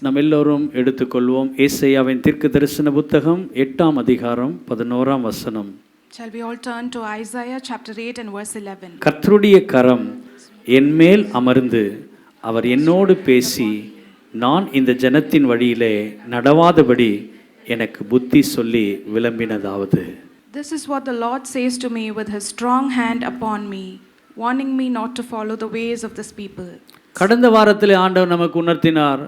நாம் எல்லோரும் எடுத்துக்கொள்வோம். ஏசாயாவின் தீர்க்கதரிசன புத்தகம் 8ஆம் அதிகாரம் 11ஆம் வசனம். Shall we all turn to Isaiah chapter 8 and verse 11? கர்த்தருடைய கரம் என்மேல் அமர்ந்து அவர் என்னோடு பேசி, நான் இந்த ஜனத்தின் வழியிலே நடவாதபடி எனக்கு புத்தி சொல்லி விளம்பினதாவது. This is what the Lord says to me with his strong hand upon me, warning me not to follow the ways of this people. கடந்த வாரத்திலே ஆண்டவர் நமக்கு உணர்த்தினார்.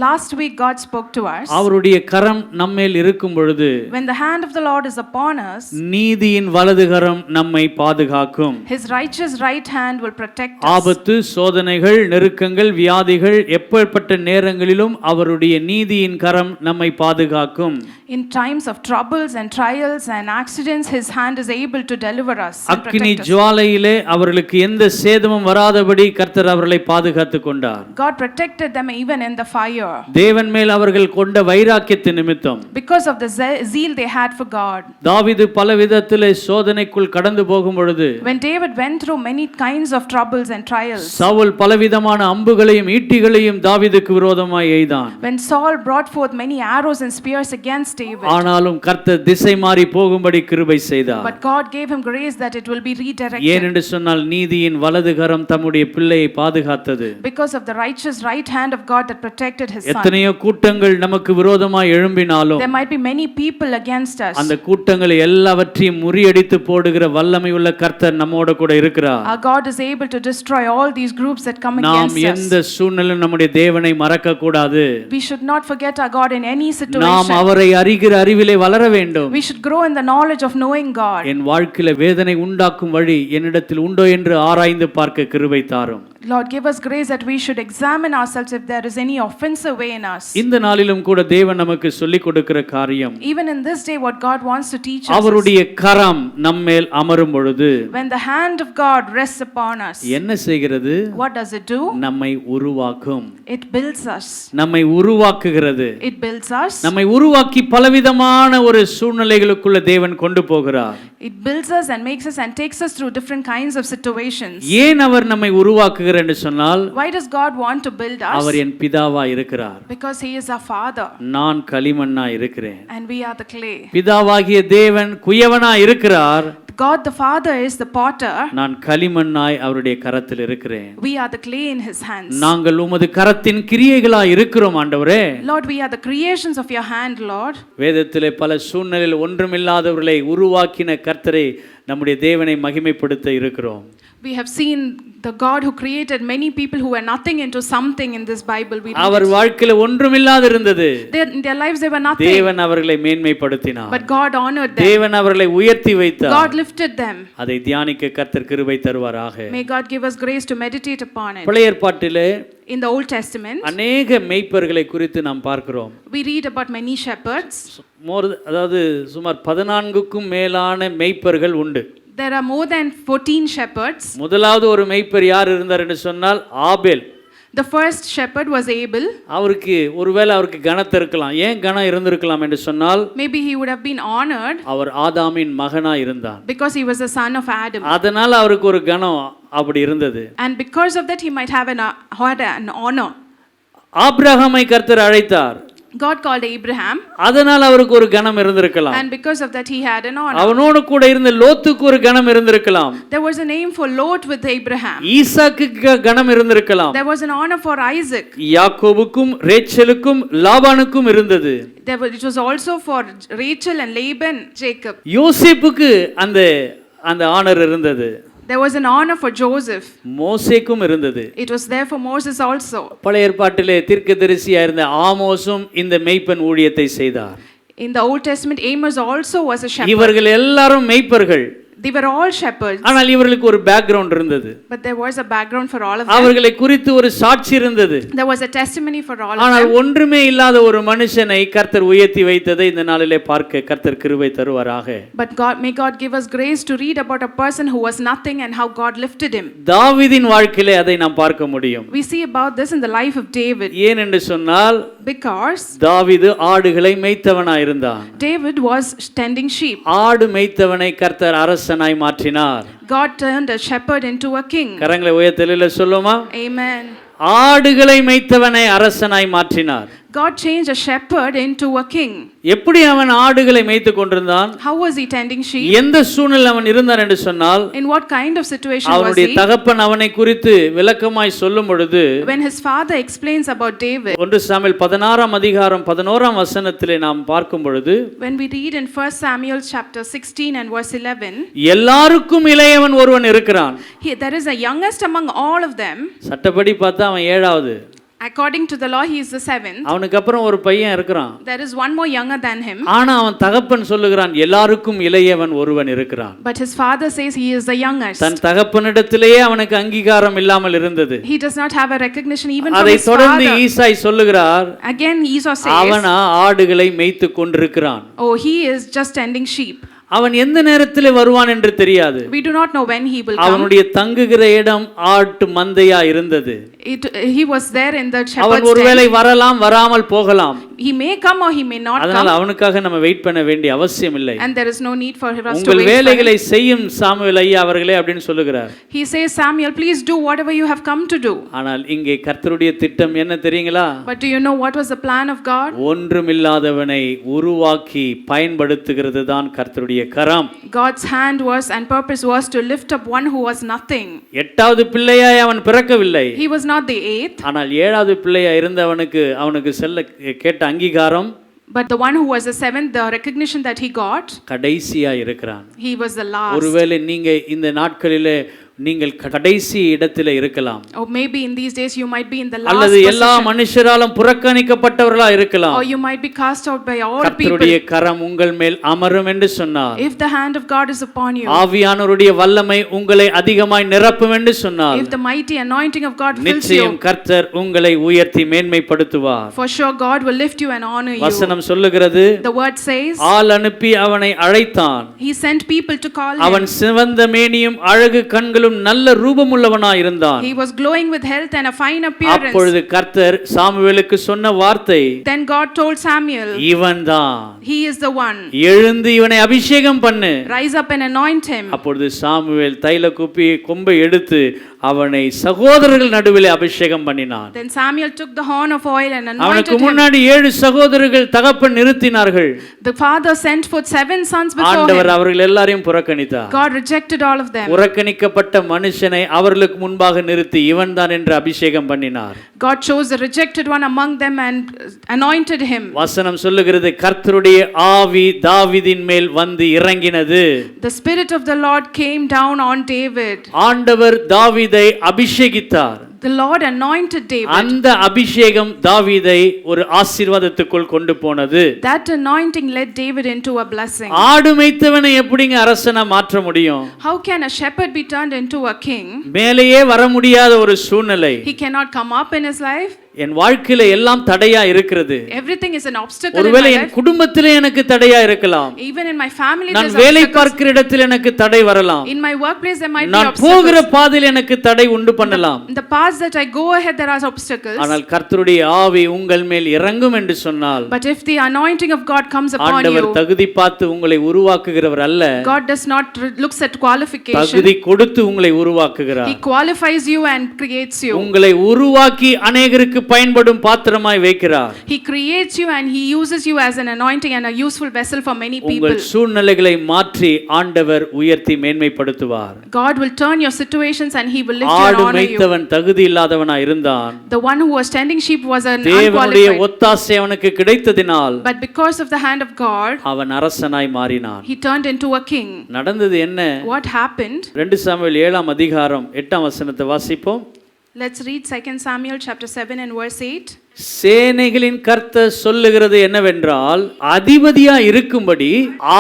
Last week God spoke to us. அவருடைய கரம் நம்மேல் இருக்கும் பொழுது, when the hand of the Lord is upon us, நீதியின் வலது கரம் நம்மை பாதுகாக்கும். his righteous right hand will protect us. ஆபத்து, சோதனைகள், நெருக்கங்கள், வியாதிகள் எப்பேற்பட்ட நேரங்களிலும் அவருடைய நீதியின் கரம் நம்மை பாதுகாக்கும். In times of troubles and trials and accidents, his hand is able to deliver us and அக்கினி protect us. ஜுவாலையிலே அவர்களுக்கு எந்த சேதமும் வராதபடி கர்த்தர் அவர்களை பாதுகாத்துக் கொண்டார். God protected them even in the fire. தேவன் மேல் அவர்கள் கொண்ட வைராக்கியத்தின் நிமித்தம், because of the zeal they had for God. தாவீது பல விதத்திலே சோதனைக்குள் கடந்து போகும் பொழுது, when David went through many kinds of troubles and trials, Saul பலவிதமான அம்புகளையும் ஈட்டிகளையும் தாவீதுக்கு விரோதமாய் எய்தான். when Saul brought forth many arrows and spears against David, ஆனாலும் கர்த்தர் திசை மாறி போகும்படி கிருபை செய்தார். but God gave him grace that it will be redirected. ஏனென்று சொன்னால் நீதியின் வலது கரம் தம்முடைய பிள்ளையை பாதுகாத்தது. because of the righteous right hand of God that protected his son. எத்தனையோ கூட்டங்கள் நமக்கு விரோதமாய் எழும்பினாலும், there might be many people against us, அந்த கூட்டங்களை எல்லாவற்றையும் முறியடித்து போடுகிற வல்லமை உள்ள கர்த்தர் நம்மோடு கூட இருக்கிறார். our God is able to destroy all these groups that come நாம் against us. எந்த சூழ்நிலையிலும் நம்முடைய தேவனை மறக்க கூடாது. we should not forget our God in any situation. நாம் அவரை அறிகிற அறிவிலே வளர வேண்டும். we should grow in the knowledge of knowing God. என் வாழ்க்கையில வேதனை உண்டாக்கும் வழி என்னிடத்தில் உண்டோ என்று ஆராய்ந்து பார்க்க கிருபை தாரும். Lord, give us grace that we should examine ourselves if there is any offensive way in us. இந்த நாளிலும் கூட தேவன் நமக்கு சொல்லிக் கொடுக்கிற காரியம், even in this day what God wants to teach us, அவருடைய கரம் நம்மேல் அமரும் பொழுது, when the hand of God rests upon us, என்ன செய்கிறது? what does it do? நம்மை உருவாக்கும். it builds us. நம்மை உருவாக்குகிறது. it builds us. நம்மை உருவாக்கி பலவிதமான ஒரு சூழ்நிலைகளுக்குள்ள தேவன் கொண்டு போகிறார். it builds us and makes us and takes us through different kinds of situations. ஏன் அவர் நம்மை உருவாக்குகிறார் என்று சொன்னால், why does God want to build us? அவர் என் பிதாவா இருக்கிறார். because he is our father. நான் களிமண்ணா இருக்கிறேன். and we are the clay. பிதாவாகிய தேவன் குயவனா இருக்கிறார். God the Father is the potter. நான் களிமண்ணாய் அவருடைய கரத்தில் இருக்கிறேன். we are the clay in his hands. நாங்கள் உமது கரத்தின் கிரியைகளாய் இருக்கிறோம் ஆண்டவரே. Lord, we are the creations of your hand, Lord. வேதத்திலே பல சூழ்நிலையில் ஒன்றுமில்லாதவர்களை உருவாக்கின கர்த்தரை நம்முடைய தேவனை மகிமைப்படுத்த இருக்கிறோம். we have seen the God who created many people who were nothing into something in this Bible. அவர் வாழ்க்கையில ஒன்றுமில்லாத இருந்தது. in their lives they were nothing. தேவன் அவர்களை மேன்மைப்படுத்தினார். but God honored them. தேவன் அவர்களை உயர்த்தி வைத்தார். God lifted them. அதை தியானிக்க கர்த்தர் கிருபை தருவாராக. may God give us grace to meditate upon it. பழைய ஏற்பாட்டிலே in the Old Testament அநேக மேய்ப்பர்களை குறித்து நாம் பார்க்கிறோம். we read about many shepherds. அதாவது சுமார் 14க்கும் மேலான மேய்ப்பர்கள் உண்டு. there are more than 14 shepherds. முதலாவது ஒரு மேய்ப்பர் யார் இருந்தார் என்று சொன்னால் ஆபேல். the first shepherd was Abel. அவருக்கு ஒருவேளை அவருக்கு கனத்து இருக்கலாம். ஏன் கனம் இருந்திருக்கலாம் என்று சொன்னால், maybe he would have been honored. அவர் ஆதாமின் மகனாய் இருந்தார். because he was the son of Adam. அதனால அவருக்கு ஒரு கனம் அப்படி இருந்தது. and because of that he might have an honor. ஆபிரகாமை கர்த்தர் அழைத்தார். God called Abraham. அதனால அவருக்கு ஒரு கனம் இருந்திருக்கலாம். and because of that he had an honor. அவனோடு கூட இருந்த லோத்துக்கு ஒரு கனம் இருந்திருக்கலாம். there was a name for Lot with Abraham. ஈசாக்குக்கு கனம் இருந்திருக்கலாம். there was an honor for Isaac. யாக்கோபுக்கும் ரேச்சலுக்கும் லாபானுக்கும் இருந்தது. it was also for Rachel and Laban, Jacob. யோசேப்புக்கு அந்த ஆனர் இருந்தது. there was an honor for Joseph. மோசேக்கும் இருந்தது. it was there for Moses also. பழைய ஏற்பாட்டிலே தீர்க்கதரிசியா இருந்த ஆமோஸும் இந்த மேய்ப்பன் ஊழியத்தை செய்தார். in the Old Testament Amos also was a shepherd. இவர்கள் எல்லாரும் மேய்ப்பர்கள். they were all shepherds. ஆனால் இவர்களுக்கு ஒரு பேக்ரவுண்ட் இருந்தது. but there was a background for all of them. அவர்களை குறித்து ஒரு சாட்சி இருந்தது. there was a testimony for all of them. ஆனால் ஒன்றுமே இல்லாத ஒரு மனுஷனை கர்த்தர் உயர்த்தி வைத்ததை இந்த நாளிலே பார்க்க கர்த்தர் கிருபை தருவாராக. but may God give us grace to read about a person who was nothing and how God lifted him. தாவீதின் வாழ்க்கையிலே அதை நாம் பார்க்க முடியும். we see about this in the life of David. ஏன் என்று சொன்னால், because தாவீது ஆடுகளை மேய்த்தவனாய் இருந்தான். David was tending sheep. ஆடு மேய்த்தவனை கர்த்தர் அரசனாய் மாற்றினார். God turned a shepherd into a king. கரங்களை உயர்த்தலில் சொல்லுமா? amen. ஆடுகளை மேய்த்தவனை அரசனாய் மாற்றினார். God changed a shepherd into a king. எப்படி அவன் ஆடுகளை மேய்த்துக் கொண்டிருந்தான்? How was he tending sheep? எந்த சூழ்நிலையில் அவன் இருந்தான் என்று சொன்னால், In what kind of situation was அவனுடைய he? தகப்பன் அவனை குறித்து விளக்கமாய் சொல்லும் பொழுது, When his father explains about David, 1 Samuel 16 அதிகாரம் 11 வசனத்திலே நாம் பார்க்கும் பொழுது, when we read in 1 Samuel chapter 16 and verse 11, எல்லாருக்கும் இளையவன் ஒருவன் இருக்கிறான். there is a youngest among all of them. சட்டப்படி பார்த்தா அவன் 7வது. According to the law, he is the 7th. அவனுக்கு அப்புறம் ஒரு பையன் இருக்கிறான். There is one more younger than him. ஆனா அவன் தகப்பன் சொல்லுகிறான், எல்லாருக்கும் இளையவன் ஒருவன் இருக்கிறான். But his father says he is the youngest. தன் தகப்பனிடத்திலேயே அவனுக்கு அங்கீகாரம் இல்லாமல் இருந்தது. He does not have a recognition even from அதை his தொடர்ந்து father. ஈசாய் சொல்லுகிறார், Again Esau says, அவனா ஆடுகளை மேய்த்துக் கொண்டிருக்கிறான். oh, he is just tending sheep. அவன் எந்த நேரத்திலே வருவான் என்று தெரியாது. We do not know when he will come. அவனுடைய தங்குகிற இடம் ஆட்டு மந்தையா இருந்தது. He was there in the அவன் shepherd's ஒருவேளை tent. வரலாம் வராமல் போகலாம். He may come or he may not அதனால come. அவனுக்காக நம்ம வெயிட் பண்ண வேண்டிய அவசியம் இல்லை. And there is no need for us to உங்கள் wait for him. வேலைகளை செய்யும் சாமுவேல் ஐயா அவர்களே அப்படின்னு சொல்லுகிறார். He says, Samuel, please do whatever you have come to do. ஆனால் இங்கே கர்த்தருடைய திட்டம் என்ன தெரியுங்களா? But do you know what was the plan of God? ஒன்றுமில்லாதவனை உருவாக்கி பயன்படுத்துகிறது தான் கர்த்தருடைய கரம். God's hand was and purpose was to lift up one who was nothing. 8வது பிள்ளையாய் அவன் பிறக்கவில்லை. He was not the 8th. ஆனால் 7வது பிள்ளையாய் இருந்தவனுக்கு அவனுக்கு செல்ல கேட்ட அங்கீகாரம், But the one who was the 7th, the recognition that he got, கடைசியா இருக்கிறான். he was the last. ஒருவேளை நீங்க இந்த நாட்களிலே நீங்கள் கடைசி இடத்திலே இருக்கலாம். Or maybe in these days you might be in the last அல்லது எல்லா position. மனுஷராலும் புறக்கணிக்கப்பட்டவர்களா இருக்கலாம். Or you might be cast out by all கர்த்தருடைய people. கரம் உங்கள் மேல் அமரும் என்று சொன்னார். If the hand of God is upon you, ஆவியானவருடைய வல்லமை உங்களை அதிகமாய் நிரப்பும் என்று சொன்னார். if the mighty anointing of God fills நிச்சயம் you, கர்த்தர் உங்களை உயர்த்தி மேன்மைப்படுத்துவார். for sure God will lift you and honor you. வசனம் சொல்லுகிறது, The word says, ஆள் அனுப்பி அவனை அழைத்தான். he sent people to call அவன் him. சிவந்த மேனியும் அழகு கண்களும் நல்ல ரூபமுள்ளவனாய் இருந்தான். He was glowing with health and a fine appearance. அப்பொழுது கர்த்தர் சாமுவேலுக்கு சொன்ன வார்த்தை, Then God told Samuel, இவன்தான், he is the one. எழுந்து இவனை அபிஷேகம் பண்ணு. Rise up and anoint him. அப்பொழுது சாமுவேல் தைல குப்பி கொம்பை எடுத்து அவனை சகோதரர்கள் நடுவிலே அபிஷேகம் பண்ணினான். Then Samuel took the horn of oil and அவனுக்கு anointed him. முன்னாடி 7 சகோதரர்கள் தகப்பன் நிறுத்தினார்கள். The father sent forth 7 sons before ஆண்டவர் him. அவர்கள் எல்லாரையும் புறக்கணித்தார். God rejected all of them. புறக்கணிக்கப்பட்ட மனுஷனை அவர்களுக்கு முன்பாக நிறுத்தி இவன்தான் என்று அபிஷேகம் பண்ணினார். God chose the rejected one among them and anointed him. வசனம் சொல்லுகிறது, கர்த்தருடைய ஆவி தாவீதின் மேல் வந்து இறங்கினது. The spirit of the Lord came down on David. ஆண்டவர் தாவீதை அபிஷேகித்தார். The Lord anointed David. அந்த அபிஷேகம் தாவீதை ஒரு ஆசீர்வாதத்துக்குள் கொண்டு போனது. That anointing led David into a blessing. ஆடு மேய்த்தவனை எப்படிங்க அரசனா மாற்ற முடியும்? How can a shepherd be turned into a king? மேலேயே வர முடியாத ஒரு சூழ்நிலை. He cannot come up in his life. என் வாழ்க்கையில எல்லாம் தடையா இருக்கிறது. Everything is an obstacle in ஒருவேளை my என் life. குடும்பத்திலே எனக்கு தடையா இருக்கலாம். Even in my family நான் there's வேலை obstacles. பார்க்கிற இடத்தில் எனக்கு தடை வரலாம். In my workplace there might be நான் obstacles. போகிற பாதையில் எனக்கு தடை உண்டு பண்ணலாம். In the paths that I go ahead there are obstacles. ஆனால் கர்த்தருடைய ஆவி உங்கள் மேல் இறங்கும் என்று சொன்னால், But if the anointing of God comes upon ஆண்டவர் you, தகுதி பார்த்து உங்களை உருவாக்குகிறவர் அல்ல, God does not looks at qualification. தகுதி கொடுத்து உங்களை உருவாக்குகிறார். He qualifies you and creates you. உங்களை உருவாக்கி அநேகருக்கு பயன்படும் பாத்திரமாய் வைக்கிறார். He creates you and he uses you as an anointing and a useful vessel for many people. உங்கள் சூழ்நிலைகளை மாற்றி ஆண்டவர் உயர்த்தி மேன்மைப்படுத்துவார். God will turn your situations and he will lift you and ஆடு honor you. மேய்த்தவன் தகுதி இல்லாதவனாய் இருந்தான். The one who was tending sheep was an தேவனுடைய unqualified. ஒத்தாசை அவனுக்கு கிடைத்ததினால் But because of the hand of God, அவன் அரசனாய் மாறினான். he turned into a king. நடந்தது என்ன? What happened? 2 சாமுவேல் 7 அதிகாரம் 8 வசனத்தை வாசிப்போம். Let's read 2 Samuel chapter 7 and verse 8. சேனைகளின் கர்த்தர் சொல்லுகிறது என்னவென்றால், அதிபதியா இருக்கும்படி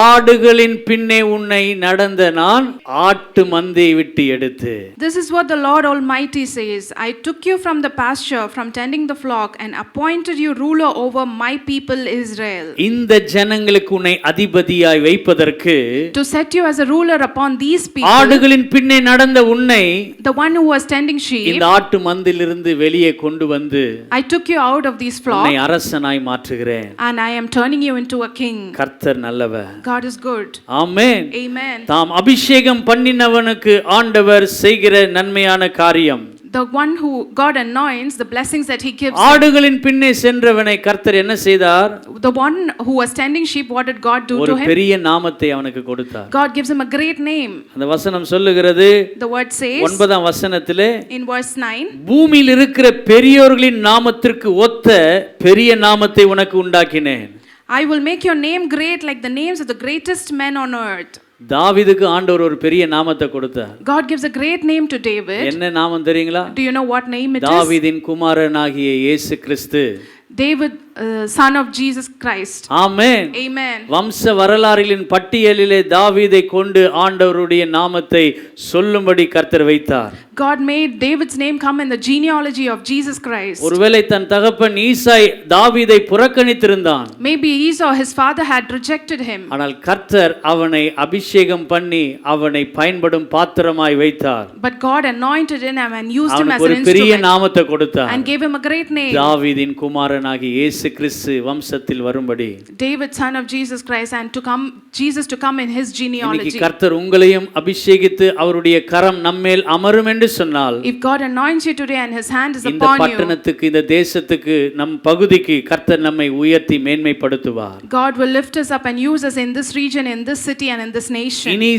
ஆடுகளின் பின்னே உன்னை நடந்த நான் ஆட்டு மந்தையை விட்டு எடுத்து. This is what the Lord Almighty says. I took you from the pasture, from tending the flock, and appointed you ruler over my people Israel. இந்த ஜனங்களுக்கு உன்னை அதிபதியாய் வைப்பதற்கு, To set you as a ruler upon these people, ஆடுகளின் பின்னே நடந்த உன்னை, the one who was tending sheep, இந்த ஆட்டு மந்திலிருந்து வெளியே கொண்டு வந்து I took you out of these flocks, உன்னை அரசனாய் மாற்றுகிறேன். and I am turning you into a king. கர்த்தர் நல்லவர். God is good. Amen. Amen. தாம் அபிஷேகம் பண்ணினவனுக்கு ஆண்டவர் செய்கிற நன்மையான காரியம். The one who God anoints, the blessings that he gives. ஆடுகளின் பின்னே சென்றவனை கர்த்தர் என்ன செய்தார்? The one who was tending sheep, what did God do ஒரு to him? பெரிய நாமத்தை அவனுக்கு கொடுத்தார். God gives him a great name. அந்த வசனம் சொல்லுகிறது, The word says 9ஆம் வசனத்திலே, in verse 9, பூமியில் இருக்கிற பெரியோர்களின் நாமத்திற்கு ஒத்த பெரிய நாமத்தை உனக்கு உண்டாக்கினேன். I will make your name great like the names of the greatest men on earth. தாவீதுக்கு ஆண்டவர் ஒரு பெரிய நாமத்தை கொடுத்தார். God gives a great name to David. என்ன நாமம் தெரியுங்களா? Do you know what name it is? தாவீதின் குமாரனாகிய இயேசு கிறிஸ்து. David, son of Jesus Christ. Amen. Amen. வம்ச வரலாறுகளின் பட்டியலிலே தாவீதை கொண்டு ஆண்டவருடைய நாமத்தை சொல்லும்படி கர்த்தர் வைத்தார். God made David's name come in the genealogy of Jesus Christ. ஒருவேளை தன் தகப்பன் ஈசாய் தாவீதை புறக்கணித்திருந்தான். Maybe Esau, his father, had rejected him. ஆனால் கர்த்தர் அவனை அபிஷேகம் பண்ணி அவனை பயன்படும் பாத்திரமாய் வைத்தார். But God anointed him and used him as அவனுக்கு an ஒரு பெரிய instrument நாமத்தை கொடுத்தார். and gave him a great name. தாவீதின் குமாரனாகிய இயேசு கிறிஸ்து வம்சத்தில் வரும்படி. David, son of Jesus Christ, and to come Jesus to come in his இன்னைக்கு genealogy. கர்த்தர் உங்களையும் அபிஷேகித்து அவருடைய கரம் நம்மேல் அமரும் என்று சொன்னால், If God anoints you today and his hand is இந்த upon you, பட்டணத்துக்கு இந்த தேசத்துக்கு நம் பகுதிக்கு கர்த்தர் நம்மை உயர்த்தி மேன்மைப்படுத்துவார். God will lift us up and use us in this region, in this city and in this nation. இனி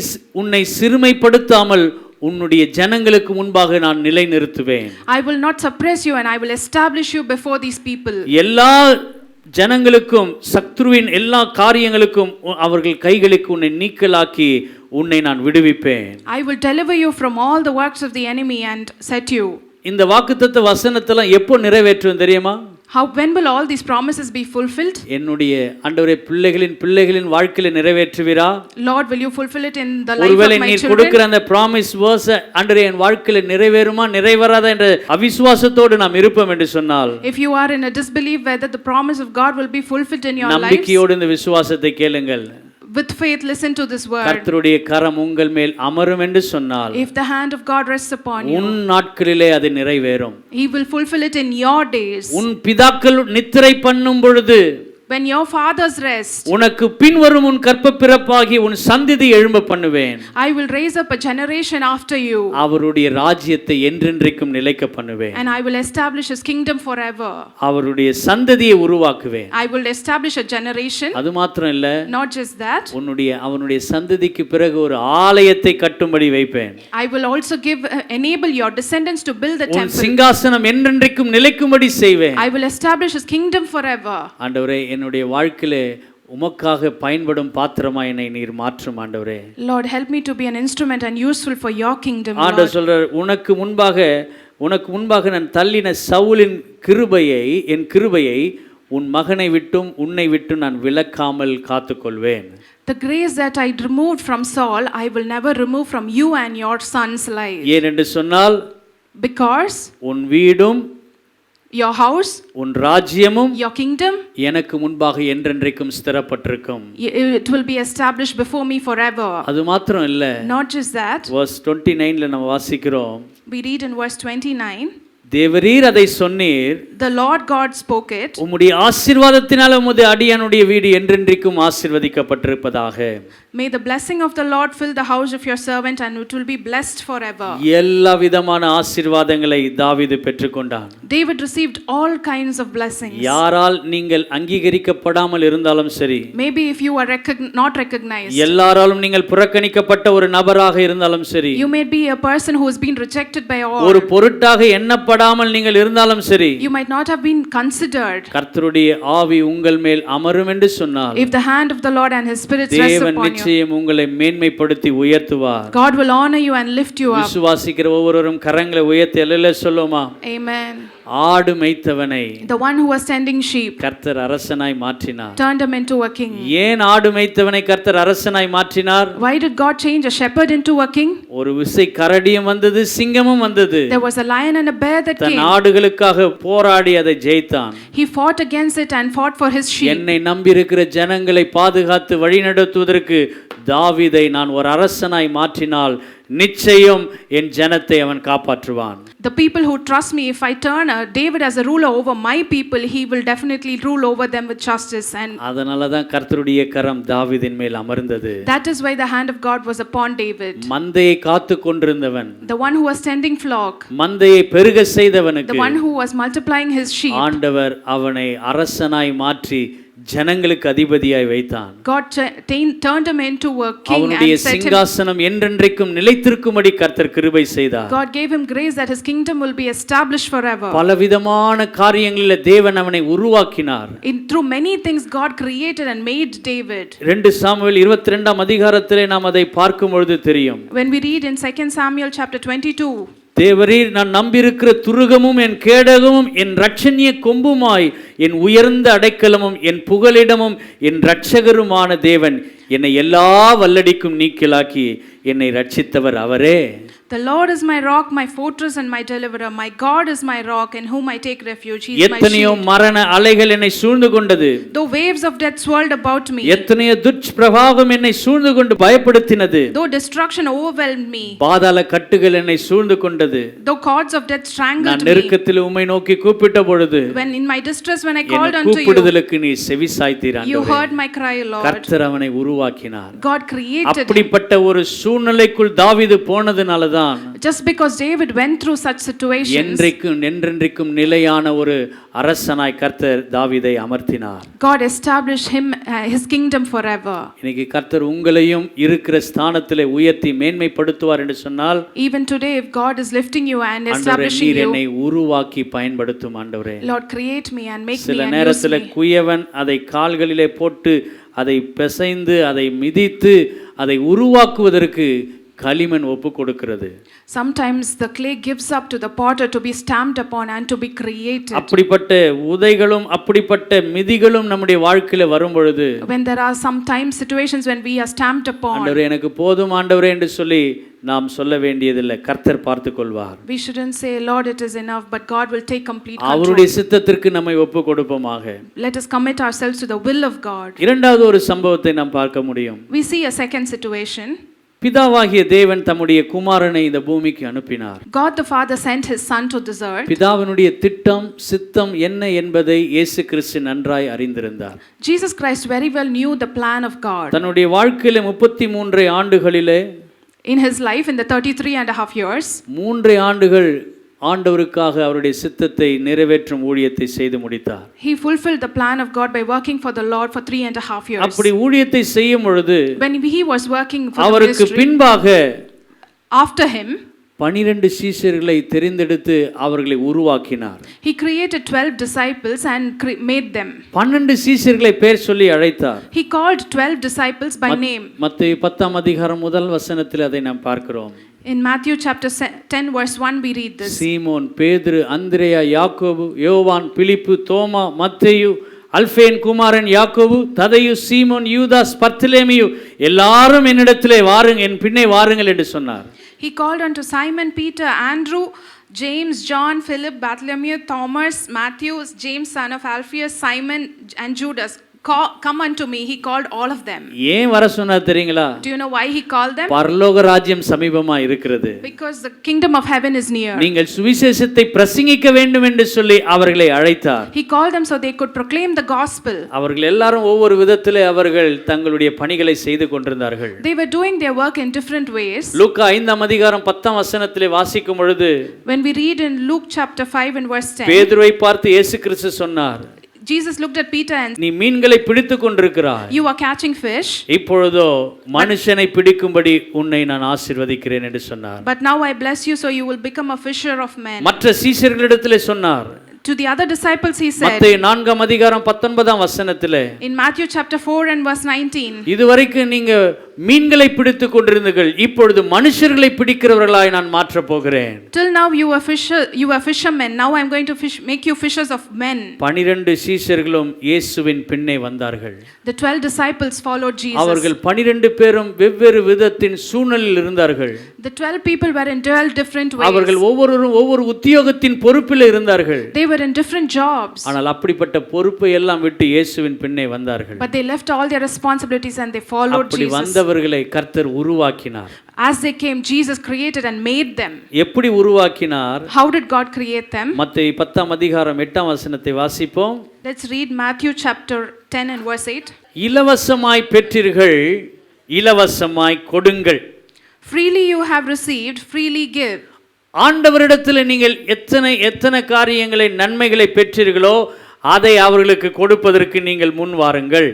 உன்னை சிறுமைப்படுத்தாமல் உன்னுடைய ஜனங்களுக்கு முன்பாக நான் நிலைநிறுத்துவேன். I will not suppress you and I will establish you before these people. எல்லா ஜனங்களுக்கும் சத்ருவின் எல்லா காரியங்களுக்கும் அவர்கள் கைகளுக்கு உன்னை நீக்கலாக்கி உன்னை நான் விடுவிப்பேன். I will deliver you from all the works of the enemy and set you. இந்த வாக்குத்தத்த வசனத்தெல்லாம் எப்போ நிறைவேற்றும் தெரியுமா? When will all these promises be fulfilled? என்னுடைய ஆண்டவரே பிள்ளைகளின் வாழ்க்கையில நிறைவேற்றுவீரா? Lord, will you fulfill it in the life ஒருவேளை of my நீ children? கொடுக்கிற அந்த promise verse ஆண்டவரே என் வாழ்க்கையில நிறைவேறுமா நிறைவேறாதா என்ற அவிசுவாசத்தோடு நாம் இருப்போம் என்று சொன்னால், If you are in a disbelief whether the promise of God will be fulfilled in your lives, நம்பிக்கையோடு இந்த விசுவாசத்தை கேளுங்கள். with faith listen to this word. கர்த்தருடைய கரம் உங்கள் மேல் அமரும் என்று சொன்னால், If the hand of God rests upon உன் you, நாட்களிலே அது நிறைவேறும். he will fulfill it in your days. உன் பிதாக்கள் நித்திரை பண்ணும் பொழுது When your fathers rest, உனக்கு பின்வரும் உன் கற்பப்பிறப்பாகி உன் சந்ததி எழும்ப பண்ணுவேன். I will raise up a generation after you, அவருடைய ராஜ்யத்தை என்றென்றைக்கும் நிலைக்க பண்ணுவேன். and I will establish his kingdom forever. அவருடைய சந்ததியை உருவாக்குவேன். I will establish a generation. அது மாத்திரம் இல்ல, Not just that, அவனுடைய சந்ததிக்கு பிறகு ஒரு ஆலயத்தை கட்டும்படி வைப்பேன். I will also enable your descendants to build the உன் temple. சிங்காசனம் என்றென்றைக்கும் நிலைக்கும்படி செய்வேன். I will establish his kingdom forever. ஆண்டவரே, என்னுடைய வாழ்க்கையிலே உமக்காக பயன்படும் பாத்திரமா என்னை நீர் மாற்றும் ஆண்டவரே. Lord, help me to be an instrument and useful for your kingdom, ஆண்டவர் Lord. சொல்றார், உனக்கு முன்பாக நான் தள்ளின சவுலின் என் கிருபையை உன் மகனை விட்டும் உன்னை விட்டும் நான் விலக்காமல் காத்துக்கொள்வேன். The grace that I removed from Saul, I will never remove from you and your son's life. ஏனென்று சொன்னால், Because உன் வீடும் your house, உன் ராஜ்யமும் your kingdom, எனக்கு முன்பாக என்றென்றைக்கும் ஸ்திரப்பட்டிருக்கும். it will be established before me forever. அது மாத்திரம் இல்ல, Not just that, verse 29ல நம்ம வாசிக்கிறோம், we read in verse 29, தேவரீர் அதை சொன்னீர், the Lord God spoke it, உம்முடைய ஆசீர்வாதத்தினால உமது அடியானுடைய வீடு என்றென்றைக்கும் ஆசீர்வதிக்கப்பட்டிருப்பதாக. may the blessing of the Lord fill the house of your servant and it will be blessed forever. எல்லா விதமான ஆசீர்வாதங்களை தாவீது பெற்றுக்கொண்டான். David received all kinds of blessings. யாரால் நீங்கள் அங்கீகரிக்கப்படாமல் இருந்தாலும் சரி, Maybe if you are not recognized, எல்லாராலும் நீங்கள் புறக்கணிக்கப்பட்ட ஒரு நபராக இருந்தாலும் சரி, you may be a person who has been rejected by all, ஒரு பொருட்டாக எண்ணப்படாமல் நீங்கள் இருந்தாலும் சரி, you might not have been considered. கர்த்தருடைய ஆவி உங்கள் மேல் அமரும் என்று சொன்னால், If the hand of the Lord and his spirit rests தேவன் upon you, நிச்சயம் உங்களை மேன்மைப்படுத்தி உயர்த்துவார். God will honor you and lift you up. விசுவாசிக்கிற ஒவ்வொருவரும் கரங்களை உயர்த்தி அல்லேலூயா சொல்லுமா? Amen. ஆடு மேய்த்தவனை The one who was tending sheep கர்த்தர் அரசனாய் மாற்றினார். turned him into a king. ஏன் ஆடு மேய்த்தவனை கர்த்தர் அரசனாய் மாற்றினார்? Why did God change a shepherd into a king? ஒரு விசை கரடியும் வந்தது, சிங்கமும் வந்தது. There was a lion and a bear that than came. ஆடுகளுக்காக போராடி அதை ஜெயித்தான். He fought against it and fought for his sheep. என்னை நம்பியிருக்கிற ஜனங்களை பாதுகாத்து வழிநடத்துவதற்கு தாவீதை நான் ஒரு அரசனாய் மாற்றினால் நிச்சயம் என் ஜனத்தை அவன் காப்பாற்றுவான். The people who trust me, if I turn David as a ruler over my people, he will definitely rule over them with justice. And அதனால தான் கர்த்தருடைய கரம் தாவீதின் மேல் அமர்ந்தது. that is why the hand of God was upon David. மந்தையை காத்து கொண்டிருந்தவன், The one who was tending flock, மந்தையை பெருக செய்தவனுக்கு the one who was multiplying his sheep, ஆண்டவர் அவனை அரசனாய் மாற்றி ஜனங்களுக்கு அதிபதியாய் வைத்தான். God turned him into a king அவனுடைய and set him. சிங்காசனம் என்றென்றைக்கும் நிலைத்திருக்கும்படி கர்த்தர் கிருபை செய்தார். God gave him grace that his kingdom will be established forever. பலவிதமான காரியங்களில் தேவன் அவனை உருவாக்கினார். Through many things God created and made David. 2 Samuel 22ஆம் அதிகாரத்திலே நாம் அதை பார்க்கும் பொழுது தெரியும். When we read in 2 Samuel chapter 22, தேவரீர் நான் நம்பியிருக்கிற துருகமும் என் கேடகமும் என் இரட்சணிய கொம்புமாய் என் உயர்ந்த அடைக்கலமும் என் புகலிடமும் என் இரட்சகருமான தேவன் என்னை எல்லா வல்லடிக்கும் நீக்கலாக்கி என்னை ரட்சித்தவர் அவரே. The Lord is my rock, my fortress and my deliverer. My God is my rock in whom I take refuge. He is my எத்தனையோ shield. மரண அலைகள் என்னை சூழ்ந்து கொண்டது. Though waves of death swirled about me, எத்தனையோ துஷ்பிரபாவம் என்னை சூழ்ந்து கொண்டு பயப்படுத்தினது. though destruction overwhelmed me, பாதாள கட்டுகள் என்னை சூழ்ந்து கொண்டது. though cords of death strangled நான் me, நெருக்கத்தில் உம்மை நோக்கி கூப்பிட்ட பொழுது when in my distress when I called N unto you, கூப்பிடுதலுக்கு நீ செவி சாய்த்தீர் you ஆண்டவரே. heard my cry, Lord. கர்த்தர் அவனை உருவாக்கினார். God created him. அப்படிப்பட்ட ஒரு சூழ்நிலைக்குள் தாவீது போனதுனாலதான் Just because David went through such situations, என்றென்றைக்கும் நிலையான ஒரு அரசனாய் கர்த்தர் தாவீதை அமர்த்தினார். God established him his kingdom forever. இன்னைக்கு கர்த்தர் உங்களையும் இருக்கிற ஸ்தானத்திலே உயர்த்தி மேன்மைப்படுத்துவார் என்று சொன்னால், Even today if God is lifting you and ஆண்டவரே establishing நீர் you, என்னை உருவாக்கி பயன்படுத்தும் ஆண்டவரே. Lord, create me and make me சில and use நேரத்தில் me. குயவன் அதை கால்களிலே போட்டு அதை பிசைந்து அதை மிதித்து அதை உருவாக்குவதற்கு களிமண் ஒப்பு கொடுக்கிறது. Sometimes the clay gives up to the potter to be stamped upon and to be created. அப்படிப்பட்ட உதைகளும் அப்படிப்பட்ட மிதிகளும் நம்முடைய வாழ்க்கையில வரும் பொழுது, When there are sometimes situations when we are stamped upon, ஆண்டவரே எனக்கு போதும் ஆண்டவரே என்று சொல்லி நாம் சொல்ல வேண்டியதில்லை. கர்த்தர் பார்த்துக் கொள்வார். we shouldn't say, Lord, it is enough, but God will take complete அவருடைய control. சித்தத்திற்கு நம்மை ஒப்பு கொடுப்போமாக. Let us commit ourselves to the will of God. இரண்டாவது ஒரு சம்பவத்தை நாம் பார்க்க முடியும். We see a second situation. பிதாவாகிய தேவன் தம்முடைய குமாரனை இந்த பூமிக்கு அனுப்பினார். God the Father sent his son to this earth. பிதாவினுடைய திட்டம் சித்தம் என்ன என்பதை இயேசு கிறிஸ்து நன்றாய் அறிந்திருந்தார். Jesus Christ very well knew the plan of God. தன்னுடைய வாழ்க்கையில 33 ஆண்டுகளிலே, In his life in the 33 and a half years, 3 ஆண்டுகள் ஆண்டவருக்காக அவருடைய சித்தத்தை நிறைவேற்றும் ஊழியத்தை செய்து முடித்தார். he fulfilled the plan of God by working for the Lord for 3.5 years. அப்படி ஊழியத்தை செய்யும் பொழுது When he was working for the அவருக்கு ministry, பின்பாக after him 12 சீஷர்களை தெரிந்தெடுத்து அவர்களை உருவாக்கினார். he created 12 disciples and made them. 12 சீஷர்களை பேர் சொல்லி அழைத்தார். He called 12 disciples by name. மத்தேயு 10ஆம் அதிகாரம் முதல் வசனத்தில் அதை நாம் பார்க்கிறோம். In Matthew chapter 10 verse 1 we read this. சீமோன், பேதுரு, அந்திரேயா, யாக்கோபு, யோவான், பிலிப்பு, தோமா, மத்தேயு, அல்பேன் குமாரன் யாக்கோபு, ததேயு, சீமோன், யூதாஸ், பர்த்தலேமியு, எல்லாரும் என்னிடத்திலே வாருங்கள், என் பின்னே வாருங்கள் என்று சொன்னார். He called unto Simon, Peter, Andrew, James, John, Philip, Bartholomew, Thomas, Matthew, James son of Alphaeus, Simon and Judas. Come unto me. He called all of them. ஏன் வர சொன்னார் தெரியுங்களா? Do you know why he called them? பரலோக ராஜ்யம் சமீபமா இருக்கிறது. Because the kingdom of heaven is near. நீங்கள் சுவிசேஷத்தை பிரசங்கிக்க வேண்டும் என்று சொல்லி அவர்களை அழைத்தார். He called them so they could proclaim the gospel. அவர்கள் எல்லாரும் ஒவ்வொரு விதத்திலே அவர்கள் தங்களுடைய பணிகளை செய்து கொண்டிருந்தார்கள். They were doing their work in different ways. லூக்கா 5ஆம் அதிகாரம் 10ஆம் வசனத்திலே வாசிக்கும் பொழுது, When we read in Luke chapter 5 and verse 10, பேதுருவை பார்த்து இயேசு கிறிஸ்து சொன்னார், Jesus looked at Peter and நீ மீன்களை பிடித்துக் கொண்டிருக்கிறாய், you are catching fish, இப்பொழுதோ மனுஷனை பிடிக்கும்படி உன்னை நான் ஆசீர்வதிக்கிறேன் என்று சொன்னார். but now I bless you so you will become a fisher of men. மற்ற சீஷர்களிடத்திலே சொன்னார். To the other disciples he said, மத்தேயு 4ஆம் அதிகாரம் 19ஆம் வசனத்திலே, in Matthew chapter 4 and verse 19, இதுவரைக்கும் நீங்க மீன்களை பிடித்துக் கொண்டிருந்தீர்கள், இப்பொழுது மனுஷர்களை பிடிக்கிறவர்களாய் நான் மாற்ற போகிறேன். till now you were fishermen, now I am going to make you fishers of men. 12 சீஷர்களும் இயேசுவின் பின்னே வந்தார்கள். The 12 disciples followed Jesus. அவர்கள் 12 பேரும் வெவ்வேறு விதத்தின் சூழ்நிலையில் இருந்தார்கள். The 12 people were in 12 different ways. அவர்கள் ஒவ்வொருவரும் ஒவ்வொரு உத்தியோகத்தின் பொறுப்பில் இருந்தார்கள். They were in different jobs. ஆனால் அப்படிப்பட்ட பொறுப்பை எல்லாம் விட்டு இயேசுவின் பின்னே வந்தார்கள். But they left all their responsibilities and they followed அப்படி Jesus. வந்தவர்கள் வந்தவர்களை கர்த்தர் உருவாக்கினார். As they came, Jesus created and made them. எப்படி உருவாக்கினார்? How did God create them? மத்தேயு 10 அதிகாரம் 8 வசனத்தை வாசிப்போம். Let's read Matthew chapter 10 and verse 8. இலவசமாய் பெற்றீர்கள், இலவசமாய் கொடுங்கள். Freely you have received, freely give. ஆண்டவரிடத்தில் நீங்கள் எத்தனை காரியங்களை நன்மைகளை பெற்றீர்களோ அதை அவர்களுக்கு கொடுப்பதற்கு நீங்கள் முன் வாருங்கள்.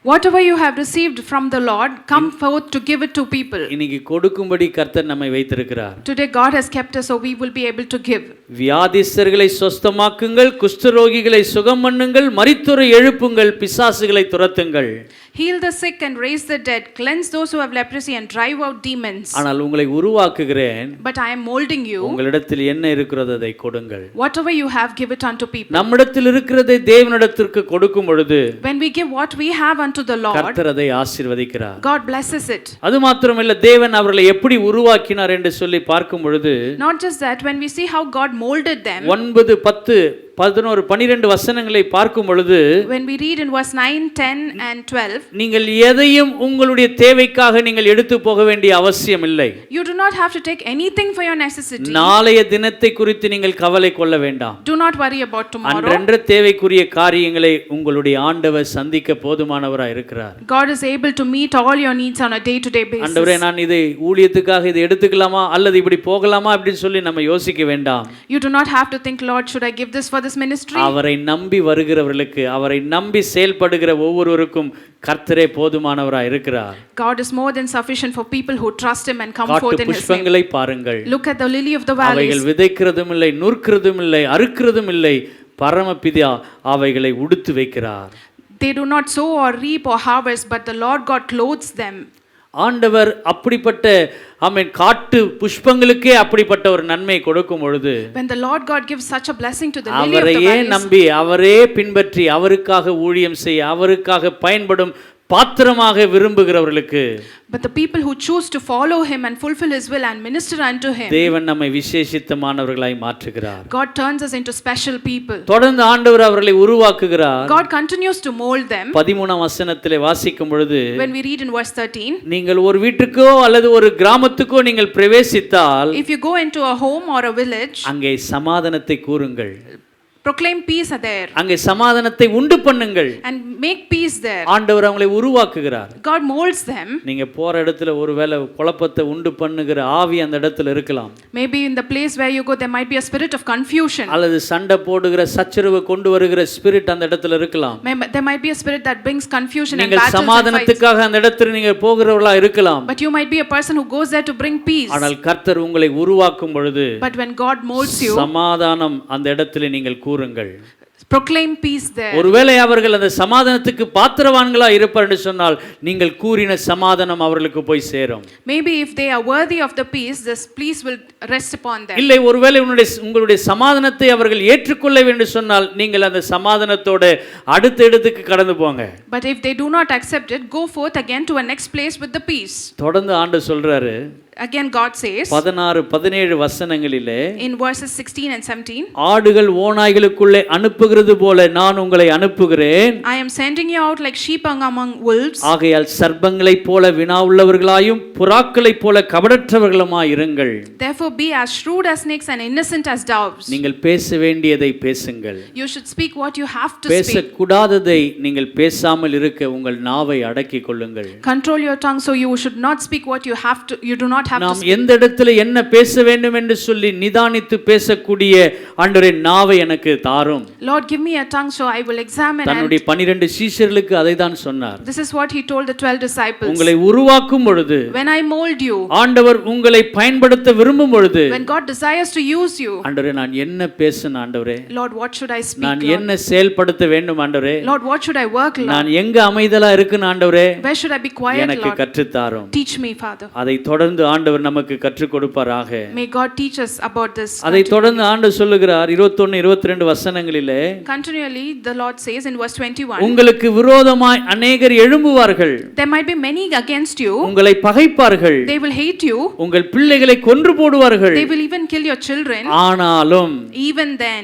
Whatever you have received from the Lord, come forth to give it to people. இன்னைக்கு கொடுக்கும்படி கர்த்தர் நம்மை வைத்திருக்கிறார். Today God has kept us so we will be able to give. வியாதிஸ்தர்களை சொஸ்தமாக்குங்கள், குஷ்டரோகிகளை சுகம் பண்ணுங்கள், மரித்தோரை எழுப்புங்கள், பிசாசுகளை துரத்துங்கள். Heal the sick and raise the dead, cleanse those who have leprosy and drive out demons. ஆனால் உங்களை உருவாக்குகிறேன். But I am molding you. உங்களிடத்தில் என்ன இருக்கிறதோ அதை கொடுங்கள். Whatever you have, give it unto people. நம்மிடத்தில் இருக்கிறதை தேவனிடத்திற்கு கொடுக்கும் பொழுது when we give what we have unto the Lord, கர்த்தர் அதை ஆசீர்வதிக்கிறார். God blesses it. அது மாத்திரமல்ல, தேவன் அவர்களை எப்படி உருவாக்கினார் என்று சொல்லி பார்க்கும் பொழுது, not just that, when we see how God molded them, 9, 10, 11, 12 வசனங்களை பார்க்கும் பொழுது, when we read in verse 9, 10 and 12, நீங்கள் எதையும் உங்களுடைய தேவைக்காக நீங்கள் எடுத்து போக வேண்டிய அவசியம் இல்லை. you do not have to take anything for your necessity. நாளைய தினத்தை குறித்து நீங்கள் கவலை கொள்ள வேண்டாம். do not worry about tomorrow. அன்றன்ற தேவைக்குரிய காரியங்களை உங்களுடைய ஆண்டவர் சந்திக்க போதுமானவராய் இருக்கிறார். God is able to meet all your needs on a day to day basis. ஆண்டவரே, நான் இதை ஊழியத்துக்காக இதை எடுத்துக்கலாமா அல்லது இப்படி போகலாமா அப்படின்னு சொல்லி நம்ம யோசிக்க வேண்டாம். you do not have to think, Lord, should I give this for this ministry? அவரை நம்பி வருகிறவர்களுக்கு, அவரை நம்பி செயல்படுகிற ஒவ்வொருவருக்கும் கர்த்தரே போதுமானவராய் இருக்கிறார். God is more than sufficient for people who trust him and come forth in his name. புஷ்பங்களை பாருங்கள். look at the lily of the valleys. அவைகள் விதைக்கிறதும் இல்லை, நூற்கிறதும் இல்லை, அறுக்கிறதும் இல்லை, பரமபிதா அவைகளை உடுத்து வைக்கிறார். they do not sow or reap or harvest, but the Lord God clothes them. ஆண்டவர் அப்படிப்பட்ட காட்டு புஷ்பங்களுக்கே அப்படிப்பட்ட ஒரு நன்மை கொடுக்கும் பொழுது, when the Lord God gives such a blessing to the lily of the அவரையே valleys, நம்பி அவரே பின்பற்றி அவருக்காக ஊழியம் செய்ய அவருக்காக பயன்படும் பாத்திரமாக விரும்புகிறவர்களுக்கு, but the people who choose to follow him and fulfill his will and minister unto him, தேவன் நம்மை விசேஷித்தமானவர்களாய் மாற்றுகிறார். God turns us into special people. தொடர்ந்து ஆண்டவர் அவர்களை உருவாக்குகிறார். God continues to mold them. 13 வசனத்திலே வாசிக்கும் பொழுது, when we read in verse 13, நீங்கள் ஒரு வீட்டுக்கோ அல்லது ஒரு கிராமத்துக்கோ நீங்கள் பிரவேசித்தால், if you go into a home or a village, அங்கே சமாதானத்தை கூறுங்கள், proclaim peace there, அங்கே சமாதானத்தை உண்டு பண்ணுங்கள், and make peace there. ஆண்டவர் அவங்களை உருவாக்குகிறார். God molds them. நீங்க போற இடத்துல ஒருவேளை குழப்பத்தை உண்டு பண்ணுகிற ஆவி அந்த இடத்துல இருக்கலாம். maybe in the place where you go there might be a spirit of confusion. அல்லது சண்டை போடுகிற சச்சரவு கொண்டு வருகிற ஸ்பிரிட் அந்த இடத்துல இருக்கலாம். there might be a spirit that brings confusion and நீங்கள் battles and fights. சமாதானத்துக்காக அந்த இடத்துல நீங்க போகிறவர்களா இருக்கலாம். but you might be a person who goes there to bring peace. ஆனால் கர்த்தர் உங்களை உருவாக்கும் பொழுது, but when God molds you, சமாதானம் அந்த இடத்துல நீங்கள் கூறுங்கள். proclaim peace there. ஒருவேளை அவர்கள் அந்த சமாதானத்துக்கு பாத்திரவான்களா இருப்பார் என்று சொன்னால், நீங்கள் கூறின சமாதானம் அவர்களுக்கு போய் சேரும். maybe if they are worthy of the peace, this peace will rest upon them. இல்லை, ஒருவேளை உங்களுடைய சமாதானத்தை அவர்கள் ஏற்றுக்கொள்ள வேண்டும் சொன்னால், நீங்கள் அந்த சமாதானத்தோட அடுத்த இடத்துக்கு கடந்து போங்க. but if they do not accept it, go forth again to a next place with the peace. தொடர்ந்து ஆண்டவர் சொல்றாரு, again God says 16, 17 வசனங்களிலே, in verses 16 and 17, ஆடுகள் ஓநாய்களுக்குள்ளே அனுப்புகிறது போல நான் உங்களை அனுப்புகிறேன். I am sending you out like sheep among wolves. ஆகையால் சர்ப்பங்களைப் போல வினாவுள்ளவர்களாயும் புறாக்களைப் போல கபடற்றவர்களுமாய் இருங்கள். therefore be as shrewd as snakes and innocent as doves. நீங்கள் பேச வேண்டியதை பேசுங்கள். you should speak what you have to speak. பேசக்கூடாததை நீங்கள் பேசாமல் இருக்க உங்கள் நாவை அடக்கிக் கொள்ளுங்கள். control your tongue so you should not speak what you have to, you do not have to நாம் speak. எந்த இடத்துல என்ன பேச வேண்டும் என்று சொல்லி நிதானித்து பேசக்கூடிய ஆண்டவரே நாவை எனக்கு தாரும். Lord, give me a tongue so I will examine. தன்னுடைய 12 சீஷர்களுக்கு அதை தான் சொன்னார். this is what he told the 12 disciples. உங்களை உருவாக்கும் பொழுது, when I mold you, ஆண்டவர் உங்களை பயன்படுத்த விரும்பும் பொழுது, when God desires to use you, ஆண்டவரே நான் என்ன பேசணும் ஆண்டவரே, Lord, what should I speak? நான் என்ன செயல்படுத்த வேண்டும் ஆண்டவரே, Lord, what should I work, Lord? நான் எங்க அமைதலா இருக்கணும் ஆண்டவரே, where should I be quiet, எனக்கு Lord? கற்றுத் தாரும். teach me, Father. அதை தொடர்ந்து ஆண்டவர் நமக்கு கற்றுக் கொடுப்பாராக. may God teach us about this. அதை தொடர்ந்து ஆண்டவர் சொல்லுகிறார் 21, 22 வசனங்களிலே, continually the Lord says in verse 21, உங்களுக்கு விரோதமாய் அநேகர் எழும்புவார்கள், there might be many against you, உங்களை பகைப்பார்கள், they will hate you, உங்கள் பிள்ளைகளை கொன்று போடுவார்கள், they will even kill your children. ஆனாலும் even then,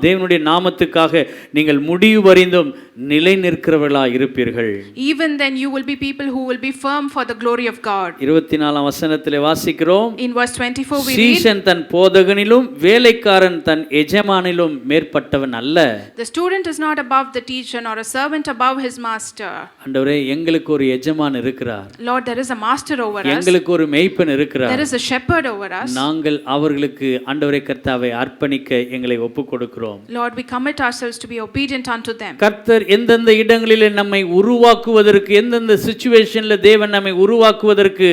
தேவனுடைய நாமத்துக்காக நீங்கள் முடிவு வரைந்தும் நிலை நிற்கிறவர்களாய் இருப்பீர்கள். Even then you will be people who will be firm for the glory of God. 24ஆம் வசனத்திலே வாசிக்கிறோம். In verse 24 we read, சீஷன் தன் போதகனிலும் வேலைக்காரன் தன் எஜமானிலும் மேற்பட்டவன் அல்ல. the student is not above the teacher nor a servant above his master. ஆண்டவரே, எங்களுக்கு ஒரு எஜமான் இருக்கிறார். Lord, there is a master over us. எங்களுக்கு ஒரு மேய்ப்பன் இருக்கிறார். There is a shepherd over us. நாங்கள் அவர்களுக்கு ஆண்டவரே கர்த்தாவை அர்ப்பணிக்க எங்களை ஒப்புக்கொடுக்கிறோம். Lord, we commit ourselves to be obedient unto them. கர்த்தர் எந்தெந்த இடங்களிலே நம்மை உருவாக்குவதற்கு, எந்தெந்த சிச்சுவேஷன்ல தேவன் நம்மை உருவாக்குவதற்கு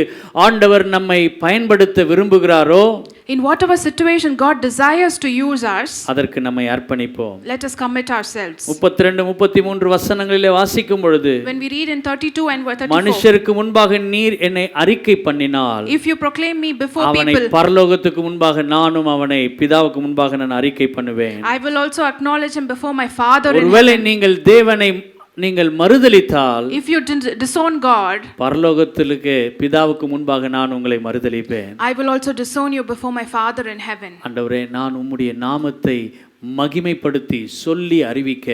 ஆண்டவர் நம்மை பயன்படுத்த விரும்புகிறாரோ, In whatever situation God desires to use us, அதற்கு நம்மை அர்ப்பணிப்போம். let us commit ourselves. 32 33 வசனங்களிலே வாசிக்கும் பொழுது, When we read in 32 and 34, மனுஷருக்கு முன்பாக நீர் என்னை அறிக்கை பண்ணினால், if you proclaim me before அவனை people, பரலோகத்துக்கு முன்பாக நானும் அவனை பிதாவுக்கு முன்பாக நான் அறிக்கை பண்ணுவேன். I will also acknowledge him before my Father in ஒருவேளை heaven. நீங்கள் தேவனை நீங்கள் மறுதலித்தால், If you disown God, பரலோகத்திற்கு பிதாவுக்கு முன்பாக நான் உங்களை மறுதலிப்பேன். I will also disown you before my Father in heaven. ஆண்டவரே, நான் உம்முடைய நாமத்தை மகிமைப்படுத்தி சொல்லி அறிவிக்க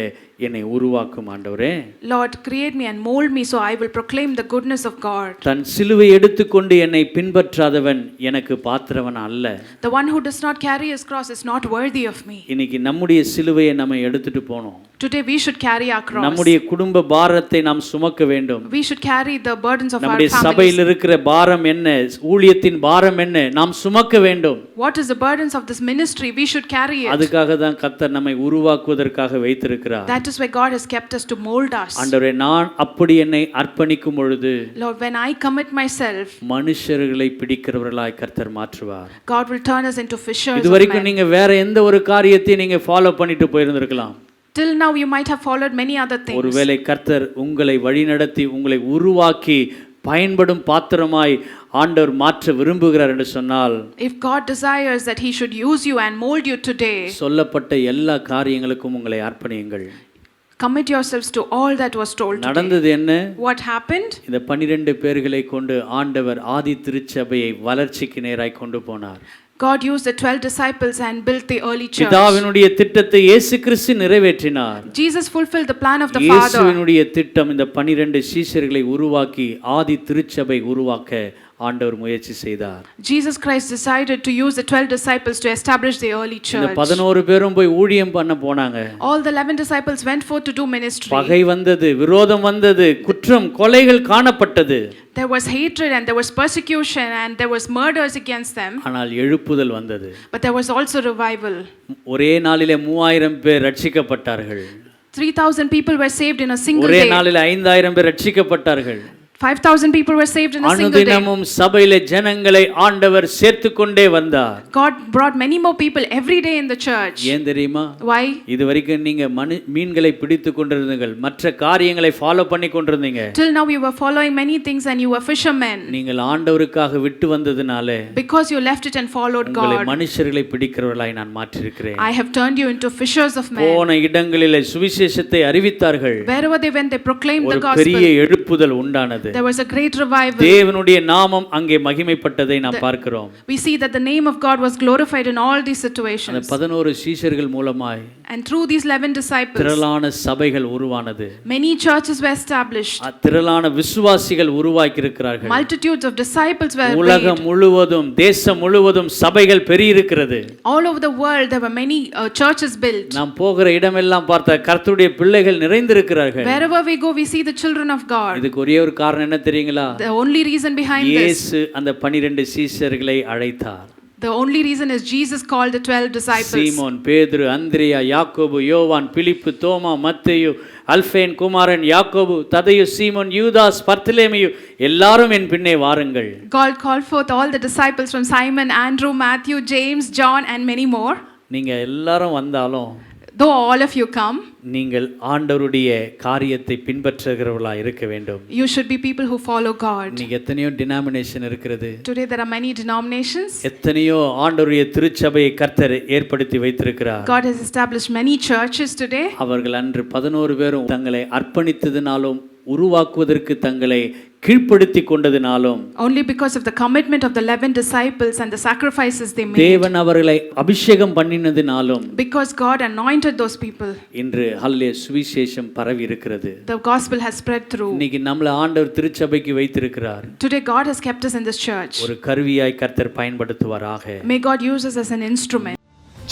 என்னை உருவாக்கும் ஆண்டவரே. Lord, create me and mold me so I will proclaim the goodness of God. தன் சிலுவை எடுத்துக்கொண்டு என்னை பின்பற்றாதவன் எனக்கு பாத்திரவன் அல்ல. The one who does not carry his cross is not worthy of me. இன்னைக்கு நம்முடைய சிலுவையை நம்ம எடுத்துட்டு போனோம். Today we should carry our cross. நம்முடைய குடும்ப பாரத்தை நாம் சுமக்க வேண்டும். We should carry the burdens of our நம்முடைய families. சபையில் இருக்கிற பாரம் என்ன, ஊழியத்தின் பாரம் என்ன, நாம் சுமக்க வேண்டும். What is the burdens of this ministry? We should carry it. அதுக்காக தான் கர்த்தர் நம்மை உருவாக்குவதற்காக வைத்திருக்கிறார். That is why God has kept us to mold us. ஆண்டவரே, நான் அப்படி என்னை அர்ப்பணிக்கும் பொழுது, Lord, when I commit myself, மனுஷர்களை பிடிக்கிறவர்களாய் கர்த்தர் மாற்றுவார். God will turn us into fishers of இதுவரைக்கும் men. நீங்க வேற எந்த ஒரு காரியத்தையும் நீங்க ஃபாலோ பண்ணிட்டு போயிருந்திருக்கலாம். Till now you might have followed many other things. ஒருவேளை கர்த்தர் உங்களை வழிநடத்தி உங்களை உருவாக்கி பயன்படும் பாத்திரமாய் ஆண்டவர் மாற்ற விரும்புகிறார் என்று சொன்னால், If God desires that he should use you and mold you today, சொல்லப்பட்ட எல்லா காரியங்களுக்கும் உங்களை அர்ப்பணியுங்கள். commit yourselves to all that was told today. நடந்தது என்ன? What happened? இந்த 12 பேர்களை கொண்டு ஆண்டவர் ஆதி திருச்சபையை வளர்ச்சிக்கு நேராய் கொண்டு போனார். God used the 12 disciples and built the early church. பிதாவினுடைய திட்டத்தை இயேசு கிறிஸ்து நிறைவேற்றினார். Jesus fulfilled the plan of the Father. இயேசுவினுடைய திட்டம் இந்த 12 சீஷர்களை உருவாக்கி ஆதி திருச்சபை உருவாக்க ஆண்டவர் முயற்சி செய்தார். Jesus Christ decided to use the 12 disciples to establish the early இந்த church. 11 பேரும் போய் ஊழியம் பண்ண போனாங்க. All the 11 disciples went forth to do ministry. பகை வந்தது, விரோதம் வந்தது, குற்றம் கொலைகள் காணப்பட்டது. There was hatred and there was persecution and there was murders against them. ஆனால் எழுப்புதல் வந்தது. But there was also revival. ஒரே நாளிலே 3000 பேர் ரட்சிக்கப்பட்டார்கள். 3,000 people were saved in a single ஒரே day. நாளிலே 5000 பேர் ரட்சிக்கப்பட்டார்கள். 5,000 people were saved in a single day. அனுதினமும் சபையிலே ஜனங்களை ஆண்டவர் சேர்த்துக்கொண்டே வந்தார். God brought many more people every day in the church. ஏன் தெரியுமா? Why? இதுவரைக்கும் நீங்க மீன்களை பிடித்து கொண்டிருந்தீங்க, மற்ற காரியங்களை ஃபாலோ பண்ணி கொண்டிருந்தீங்க. Till now you were following many things and you were fishermen. நீங்கள் ஆண்டவருக்காக விட்டு வந்ததுனால Because you left it and followed உங்களை God, மனுஷர்களை பிடிக்கிறவர்களாய் நான் மாற்றியிருக்கிறேன். I have turned you into fishers of men. போன இடங்களிலே சுவிசேஷத்தை அறிவித்தார்கள். Wherever they went, they proclaimed the ஒரு பெரிய gospel. எழுப்புதல் உண்டானது. There was a great revival. தேவனுடைய நாமம் அங்கே மகிமைப்பட்டதை நாம் பார்க்கிறோம். We see that the name of God was glorified in all these அந்த situations. 11 சீஷர்கள் மூலமாய் And through these 11 disciples, திரளான சபைகள் உருவானது. many churches were established. திரளான விசுவாசிகள் உருவாக்கி இருக்கிறார்கள். Multitudes of disciples were உலகம் made. முழுவதும் தேசம் முழுவதும் சபைகள் பெருகியிருக்கிறது. All over the world there were many churches built. நாம் போகிற இடமெல்லாம் பார்த்த கர்த்தருடைய பிள்ளைகள் நிறைந்திருக்கிறார்கள். Wherever we go, we see the children of God. இதுக்கு ஒரே ஒரு காரணம் என்ன தெரியுங்களா? The only reason behind this, இயேசு அந்த 12 சீஷர்களை அழைத்தார். the only reason is Jesus called the 12 disciples. சீமோன், பேதுரு, அந்திரியா, யாக்கோபு, யோவான், பிலிப்பு, தோமா, மத்தேயு, அல்பேன் குமாரன் யாக்கோபு, ததேயு, சீமோன், யூதாஸ், பர்த்தலேமியு, எல்லாரும் என் பின்னே வாருங்கள். God called forth all the disciples from Simon, Andrew, Matthew, James, John and many more. நீங்க எல்லாரும் வந்தாலும், Though all of you come, நீங்கள் ஆண்டவருடைய காரியத்தை பின்பற்றுகிறவர்களாக இருக்க வேண்டும். you should be people who follow God. இன்னைக்கு எத்தனையோ டினாமினேஷன் இருக்கிறது. Today there are many denominations. எத்தனையோ ஆண்டவருடைய திருச்சபையை கர்த்தர் ஏற்படுத்தி வைத்திருக்கிறார். God has established many churches today. அவர்கள் அன்று 11 பேரும் தங்களை அர்ப்பணித்ததினாலும் உருவாக்குவதற்கு தங்களை கீழ்ப்படுத்தி கொண்டதினாலும், only because of the commitment of the 11 disciples and the sacrifices they made, தேவன் அவர்களை அபிஷேகம் பண்ணினதினாலும், because God anointed those people, இன்று ஹல்லேலூயா சுவிசேஷம் பரவி இருக்கிறது. the gospel has spread through. இன்னைக்கு நம்மள ஆண்டவர் திருச்சபைக்கு வைத்திருக்கிறார். Today God has kept us in this church. ஒரு கருவியாய் கர்த்தர் பயன்படுத்துவாராக. May God use us as an instrument.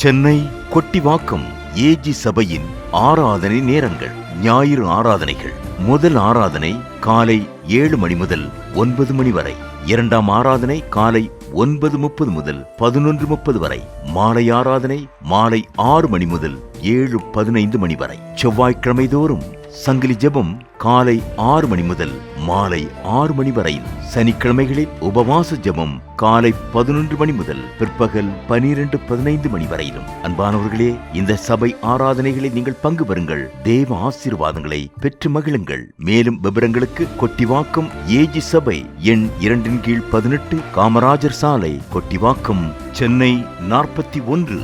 Chennai Kottivakkam AG சபையின் ஆராதனை நேரங்கள். ஞாயிறு ஆராதனைகள். முதல் ஆராதனை காலை 7 மணி முதல் 9 மணி வரை. இரண்டாம் ஆராதனை காலை 9:30 முதல் 11:30 வரை. மாலை ஆராதனை மாலை 6 மணி முதல் 7:15 மணி வரை. செவ்வாய்க்கிழமை தோறும் சங்கிலி ஜெபம் காலை 6 மணி முதல் மாலை 6 மணி வரையில். சனிக்கிழமைகளில் உபவாச ஜெபம் காலை 11 மணி முதல் பிற்பகல் 12:15 மணி வரையிலும். அன்பானவர்களே, இந்த சபை ஆராதனைகளில் நீங்கள் பங்கு பெறுங்கள். தேவ ஆசீர்வாதங்களை பெற்று மகிழுங்கள். மேலும் விவரங்களுக்கு கொட்டிவாக்கம் ஏஜி சபை எண் 2/18 காமராஜர் சாலை, கொட்டிவாக்கம், சென்னை 41